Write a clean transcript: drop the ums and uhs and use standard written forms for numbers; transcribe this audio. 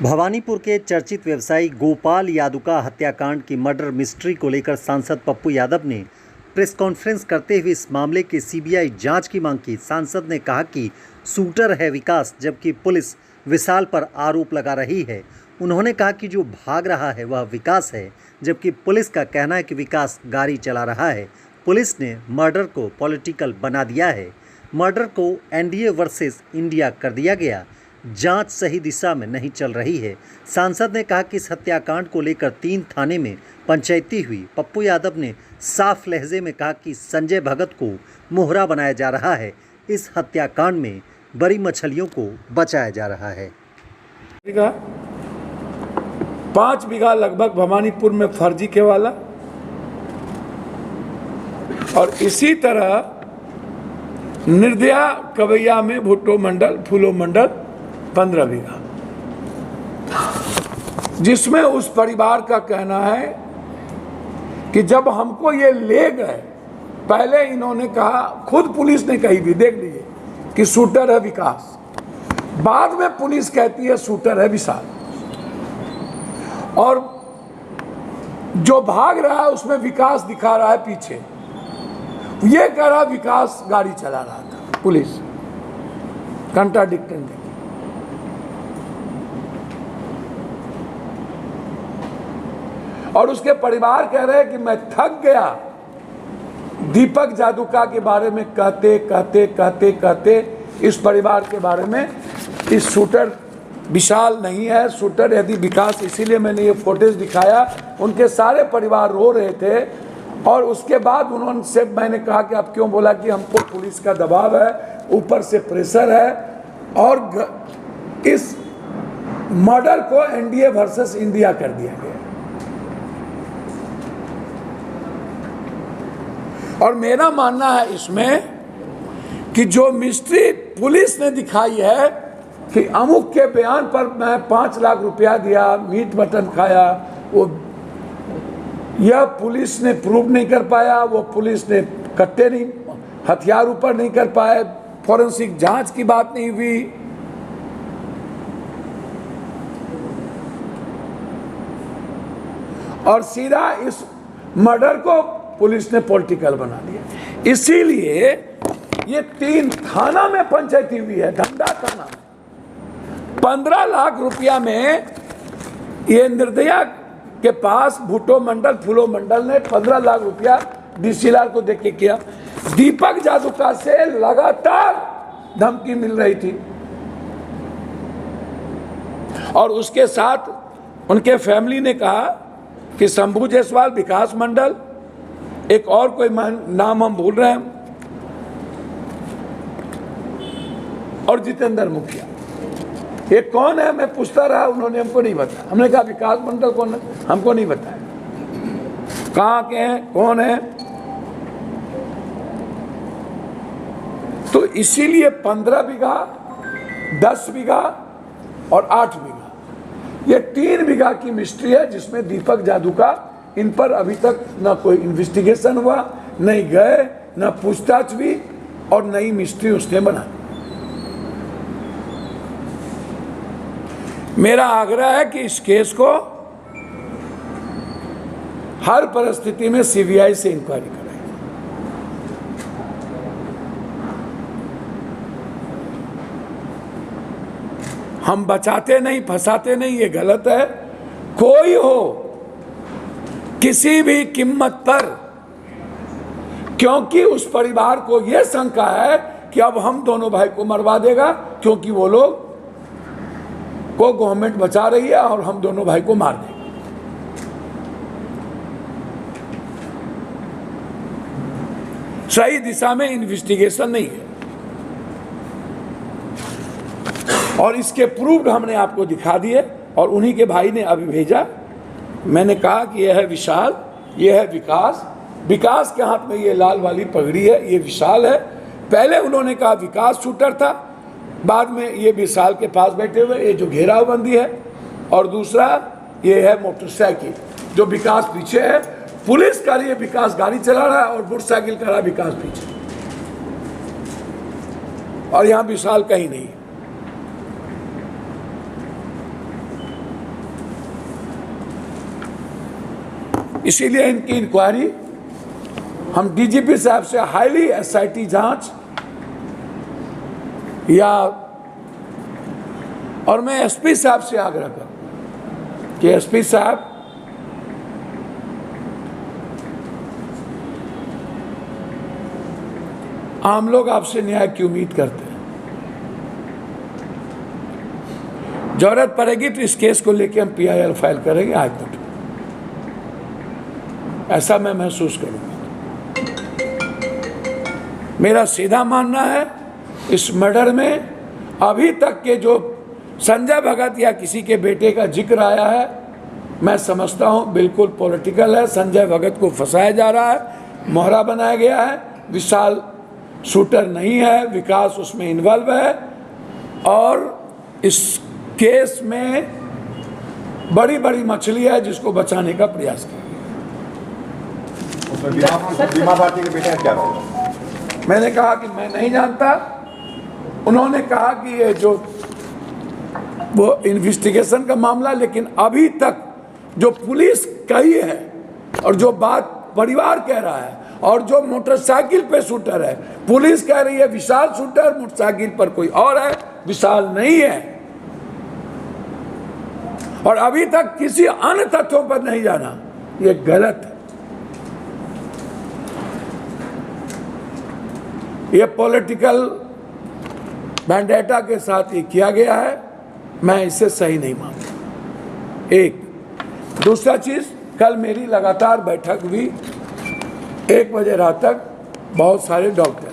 भवानीपुर के चर्चित व्यवसायी गोपाल यादुका हत्याकांड की मर्डर मिस्ट्री को लेकर सांसद पप्पू यादव ने प्रेस कॉन्फ्रेंस करते हुए इस मामले की सीबीआई जांच की मांग की। सांसद ने कहा कि शूटर है विकास, जबकि पुलिस विशाल पर आरोप लगा रही है। उन्होंने कहा कि जो भाग रहा है वह विकास है, जबकि पुलिस का कहना है कि विकास गाड़ी चला रहा है। पुलिस ने मर्डर को पॉलिटिकल बना दिया है। मर्डर को एनडीए वर्सेस इंडिया कर दिया गया। जांच सही दिशा में नहीं चल रही है। सांसद ने कहा कि इस हत्याकांड को लेकर 3 थाने में पंचायती हुई। पप्पू यादव ने साफ लहजे में कहा कि संजय भगत को मोहरा बनाया जा रहा है। इस हत्याकांड में बड़ी मछलियों को बचाया जा रहा है। 5 बीघा लगभग भवानीपुर में फर्जी के वाला, और इसी तरह निर्दया कवैया में भुट्टो मंडल फूलो मंडल 15 बीघा, जिसमें उस परिवार का कहना है कि जब हमको ये ले गए, पहले इन्होंने कहा, खुद पुलिस ने कही भी, देख लीजिए, कि शूटर है विकास, बाद में पुलिस कहती है शूटर है विशाल, और जो भाग रहा है उसमें विकास दिखा रहा है पीछे, ये कह रहा विकास गाड़ी चला रहा था। पुलिस कंट्राडिक्टिंग। और उसके परिवार कह रहे हैं कि मैं थक गया दीपक जादुका के बारे में कहते कहते कहते कहते इस परिवार के बारे में। इस शूटर विशाल नहीं है, शूटर यदि विकास, इसीलिए मैंने ये फुटेज दिखाया। उनके सारे परिवार रो रहे थे, और उसके बाद उन्होंने से मैंने कहा कि आप क्यों, बोला कि हमको पुलिस का दबाव है, ऊपर से प्रेशर है, और इस मर्डर को एनडीए वर्सेस इंडिया कर दिया गया। और मेरा मानना है इसमें कि जो मिस्ट्री पुलिस ने दिखाई है कि अमुक के बयान पर मैं 5 लाख रुपया दिया, मीट मटन खाया, वो यह पुलिस ने प्रूव नहीं कर पाया। वो पुलिस ने कट्टे नहीं, हथियार ऊपर नहीं कर पाए, फॉरेंसिक जांच की बात नहीं हुई। और सीधा इस मर्डर को पुलिस ने पॉलिटिकल बना दिया। इसीलिए ये 3 थाना में पंचायती हुई है, धंधा थाना में। 15 लाख रुपया में ये निर्दया के पास भुट्टो मंडल फूलो मंडल ने 15 लाख रुपया डीसीएलआर को देके किया। दीपक जादुका से लगातार धमकी मिल रही थी, और उसके साथ उनके फैमिली ने कहा कि शंभू जायसवाल, विकास मंडल, एक और कोई नाम हम भूल रहे हैं, और जितेंद्र मुखिया। ये कौन है मैं पूछता रहा, उन्होंने हमको नहीं बताया। हमने कहा विकास मंडल कौन है, हमको नहीं बताया, कहाँ के हैं, कौन है। तो इसीलिए 15 बीघा, 10 बीघा और 8 बीघा, ये 3 बीघा की मिस्ट्री है, जिसमें दीपक जादुका, इन पर अभी तक ना कोई इन्वेस्टिगेशन हुआ, नहीं गए, ना पूछताछ हुई, और नई मिस्ट्री उसने बना। मेरा आग्रह है कि इस केस को हर परिस्थिति में सीबीआई से इंक्वायरी कराएं। हम बचाते नहीं, फंसाते नहीं, ये गलत है। कोई हो, किसी भी कीमत पर, क्योंकि उस परिवार को यह शंका है कि अब हम दोनों भाई को मरवा देगा, क्योंकि वो लोग को गवर्नमेंट बचा रही है और हम दोनों भाई को मार देंगे। सही दिशा में इन्वेस्टिगेशन नहीं है, और इसके प्रूफ हमने आपको दिखा दिए, और उन्हीं के भाई ने अभी भेजा। मैंने कहा कि यह है विशाल, यह है विकास। विकास के हाथ में ये लाल वाली पगड़ी है, ये विशाल है। पहले उन्होंने कहा विकास शूटर था, बाद में ये विशाल के पास बैठे हुए, ये जो घेरावबंदी है, और दूसरा ये है मोटरसाइकिल, जो विकास पीछे है। पुलिस का ये विकास गाड़ी चला रहा है, और मोटरसाइकिल का रहा विकास पीछे, और यहाँ विशाल कहीं नहीं। इसीलिए इनकी इंक्वायरी हम डीजीपी साहब से हाईली एसआईटी जांच या और मैं एसपी साहब से आग्रह करूं कि एसपी साहब आम लोग आपसे न्याय की उम्मीद करते हैं। जरूरत पड़ेगी तो इस केस को लेकर हम पीआईएल फाइल करेंगे हाई कोर्ट में, ऐसा मैं महसूस करूंगा। मेरा सीधा मानना है इस मर्डर में अभी तक के जो संजय भगत या किसी के बेटे का जिक्र आया है, मैं समझता हूं बिल्कुल पॉलिटिकल है। संजय भगत को फंसाया जा रहा है, मोहरा बनाया गया है। विशाल शूटर नहीं है, विकास उसमें इन्वॉल्व है और इस केस में बड़ी बड़ी मछली है जिसको बचाने का प्रयास किया। बीमा भारती के बेटे का क्या रहा? मैंने कहा कि मैं नहीं जानता। उन्होंने कहा कि ये जो वो इन्वेस्टिगेशन का मामला, लेकिन अभी तक जो पुलिस कही है और जो बात परिवार कह रहा है और जो मोटरसाइकिल पे शूटर है, पुलिस कह रही है विशाल शूटर, मोटरसाइकिल पर कोई और है, विशाल नहीं है। और अभी तक किसी अन्य तथ्यों पर नहीं जाना, ये गलत है। ये पॉलिटिकल वेंडेटा के साथ ये किया गया है, मैं इसे सही नहीं मानता। एक दूसरा चीज, कल मेरी लगातार बैठक हुई 1 बजे रात तक बहुत सारे डॉक्टर